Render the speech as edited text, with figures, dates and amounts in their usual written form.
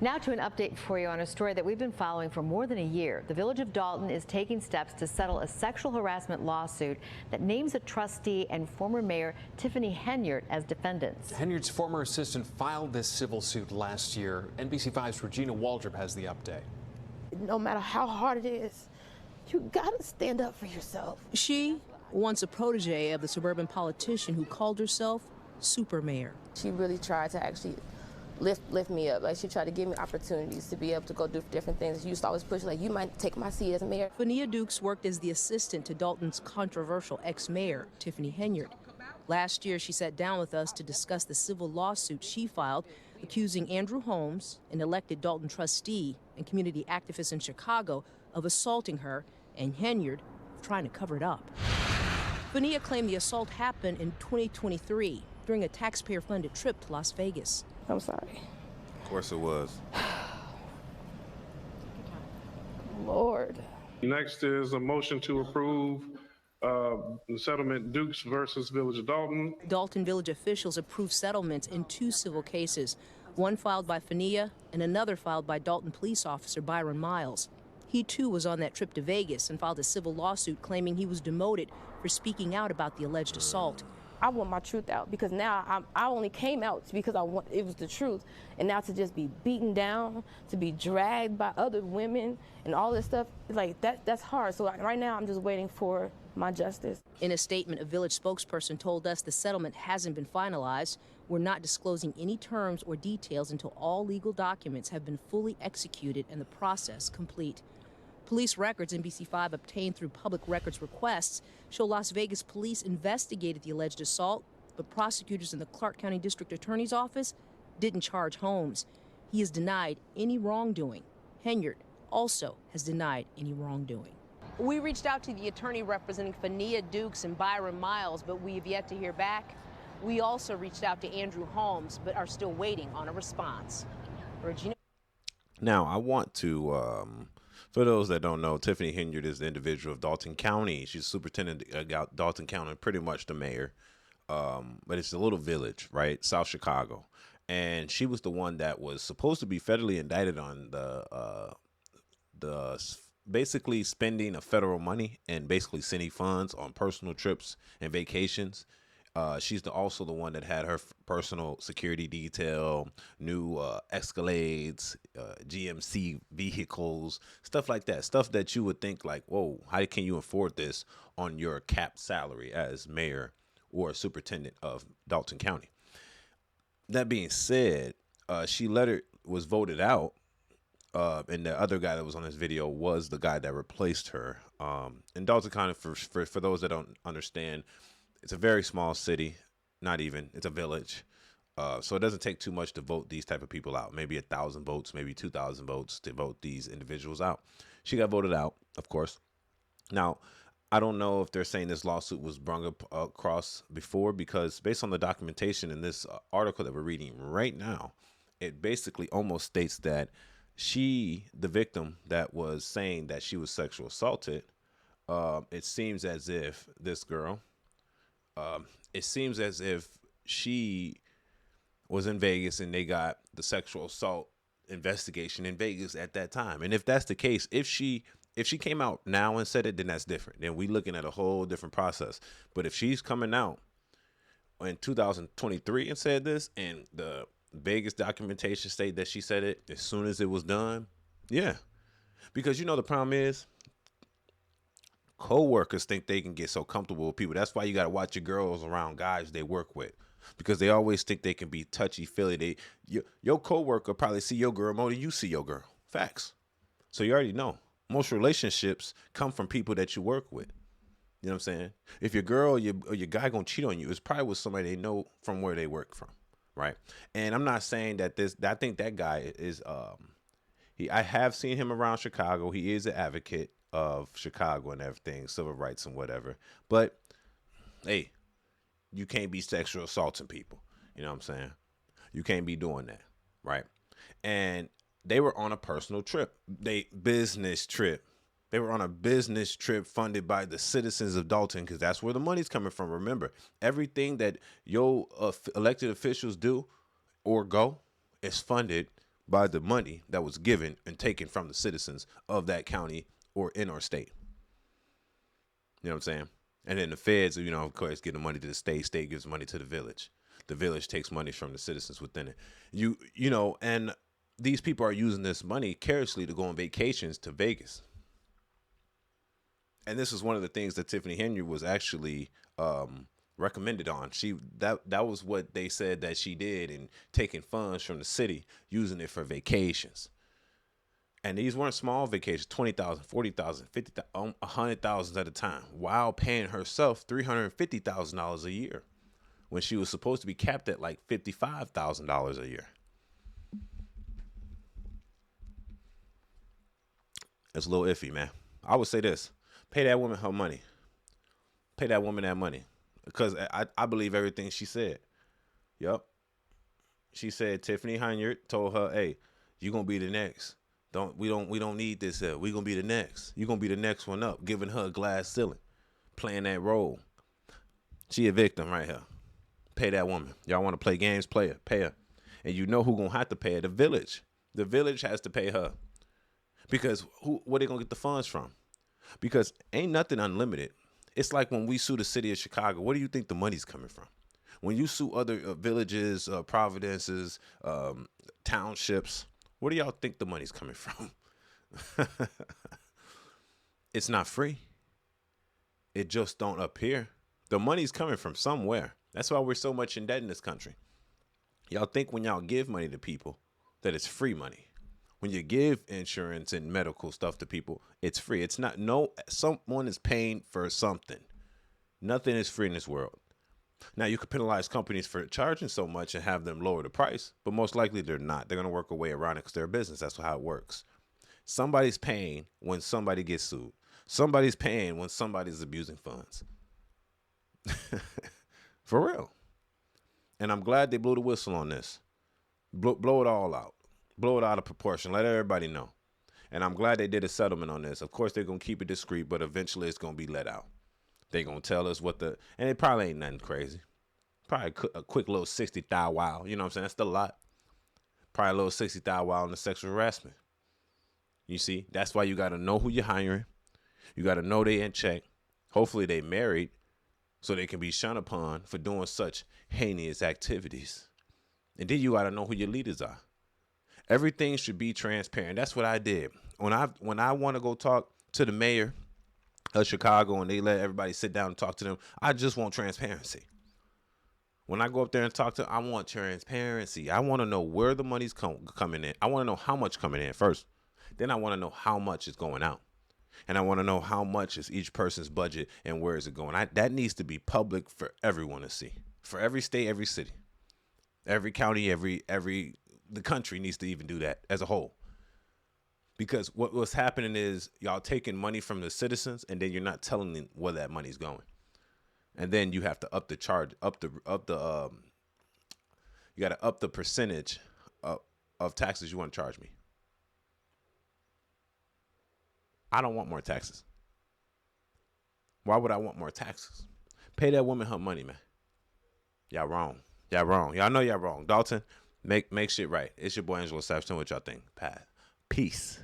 Now to an update for you on a story that we've been following for more than a year. The village of Dolton is taking steps to settle a sexual harassment lawsuit that names a trustee and former Mayor Tiffany Henyard as defendants. Henyard's former assistant filed this civil suit last year. NBC5's Regina Waldrop has the update. No matter how hard it is, you gotta stand up for yourself. She, once a protege of the suburban politician who called herself Super Mayor. She really tried to actually lift me up. Like, she tried to give me opportunities to be able to go do different things. She used to always push, like, you might take my seat as mayor. Fania Dukes worked as the assistant to Dolton's controversial ex-mayor, Tiffany Henyard. Last year, she sat down with us to discuss the civil lawsuit she filed accusing Andrew Holmes, an elected Dolton trustee and community activist in Chicago, of assaulting her, and Henyard of trying to cover it up. Fania claimed the assault happened in 2023 during a taxpayer-funded trip to Las Vegas. I'm sorry. Of course it was. Lord. Next is a motion to approve the settlement Dukes versus Village of Dolton. Dolton Village officials approved settlements in 2 civil cases, one filed by Fania and another filed by Dolton police officer Byron Miles. He too was on that trip to Vegas and filed a civil lawsuit claiming he was demoted for speaking out about the alleged assault. I want my truth out, because now I only came out because it was the truth. And now to just be beaten down, to be dragged by other women and all this stuff, like that's hard. So right now I'm just waiting for my justice. In a statement, a village spokesperson told us the settlement hasn't been finalized. We're not disclosing any terms or details until all legal documents have been fully executed and the process complete. Police records NBC5 obtained through public records requests show Las Vegas police investigated the alleged assault, but prosecutors in the Clark County District Attorney's Office didn't charge Holmes. He has denied any wrongdoing. Henyard also has denied any wrongdoing. We reached out to the attorney representing Fania Dukes and Byron Miles, but we have yet to hear back. We also reached out to Andrew Holmes, but are still waiting on a response. Regina. Now, I want to, for those that don't know, Tiffany Henyard is the individual of Dolton County. She's superintendent of Dolton County, pretty much the mayor. But it's a little village, right? South Chicago. And she was the one that was supposed to be federally indicted on the basically spending of federal money and basically sending funds on personal trips and vacations. She's also the one that had her personal security detail, new Escalades, GMC vehicles, stuff like that. Stuff that you would think like, whoa, how can you afford this on your capped salary as mayor or superintendent of Dolton County? That being said, she was voted out. And the other guy that was on this video was the guy that replaced her. In Dolton County, for those that don't understand, it's a very small city, it's a village. So it doesn't take too much to vote these type of people out. Maybe 1,000 votes, maybe 2,000 votes to vote these individuals out. She got voted out, of course. Now, I don't know if they're saying this lawsuit was brung up across before, because based on the documentation in this article that we're reading right now, it basically almost states that she, the victim that was saying that she was sexually assaulted, it seems as if this girl, it seems as if she was in Vegas and they got the sexual assault investigation in Vegas at that time. And if that's the case, if she came out now and said it, then that's different. Then we looking at a whole different process. But if she's coming out in 2023 and said this, and the Vegas documentation state that she said it as soon as it was done, yeah. Because the problem is, co-workers think they can get so comfortable with people. That's why you got to watch your girls around guys they work with, because they always think they can be touchy-feely. Your co-worker probably see your girl more than you see your girl. Facts. So you already know. Most relationships come from people that you work with. You know what I'm saying? If your girl or your guy gonna cheat on you, it's probably with somebody they know from where they work from, right? And I'm not saying that I think that guy is, I have seen him around Chicago. He is an advocate of Chicago and everything, civil rights and whatever. But hey, you can't be sexual assaulting people. You know what I'm saying? You can't be doing that, right? And they were on a personal trip, business trip. They were on a business trip funded by the citizens of Dolton, because that's where the money's coming from. Remember, everything that your elected officials do or go is funded by the money that was given and taken from the citizens of that county or in our state. You know what I'm saying? And then the feds, of course, give the money to the state. State gives money to the village. The village takes money from the citizens within it. And these people are using this money carelessly to go on vacations to Vegas. And this is one of the things that Tiffany Henyard was actually recommended on. That was what they said that she did in taking funds from the city, using it for vacations. And these weren't small vacations, $20,000, $40,000, $50,000, $100,000 at a time, while paying herself $350,000 a year when she was supposed to be capped at like $55,000 a year. It's a little iffy, man. I would say this: pay that woman her money. Pay that woman that money, because I believe everything she said. Yep. She said Tiffany Henyard told her, "Hey, you gonna be the next. We don't need this. We gonna be the next. You gonna be the next one up." Giving her a glass ceiling, playing that role. She a victim right here. Pay that woman. Y'all want to play games? Play her. Pay her. And you know who gonna have to pay her? The village. The village has to pay her, because where they gonna get the funds from? Because ain't nothing unlimited. It's like when we sue the city of Chicago. Where do you think the money's coming from? When you sue other villages, providences, townships, where do y'all think the money's coming from? It's not free. It just don't appear. The money's coming from somewhere. That's why we're so much in debt in this country. Y'all think when y'all give money to people that it's free money. When you give insurance and medical stuff to people, it's free. It's not. Someone is paying for something. Nothing is free in this world. Now, you could penalize companies for charging so much and have them lower the price, but most likely they're not. They're going to work a way around it because they're a business. That's how it works. Somebody's paying when somebody gets sued. Somebody's paying when somebody's abusing funds. For real. And I'm glad they blew the whistle on this. Blow it all out. Blow it out of proportion. Let everybody know. And I'm glad they did a settlement on this. Of course, they're going to keep it discreet, but eventually it's going to be let out. They're going to tell us and it probably ain't nothing crazy. Probably a quick little 60,000 wow. You know what I'm saying? That's still a lot. Probably a little 60,000 wow on the sexual harassment. You see, that's why you got to know who you're hiring. You got to know they in check. Hopefully they married so they can be shunned upon for doing such heinous activities. And then you got to know who your leaders are. Everything should be transparent. That's what I did. When I want to go talk to the mayor of Chicago and they let everybody sit down and talk to them, I just want transparency. When I go up there and talk to them, I want transparency. I want to know where the money's coming in. I want to know how much coming in first. Then I want to know how much is going out. And I want to know how much is each person's budget and where is it going. That needs to be public for everyone to see. For every state, every city, every county, the country needs to even do that as a whole. Because what's happening is y'all taking money from the citizens and then you're not telling them where that money's going. And then you have to up the charge, you got to up the percentage of taxes you want to charge me. I don't want more taxes. Why would I want more taxes? Pay that woman her money, man. Y'all wrong. Y'all wrong. Y'all know y'all wrong. Dolton, make shit right. It's your boy Angelo Savage. What y'all think? Peace.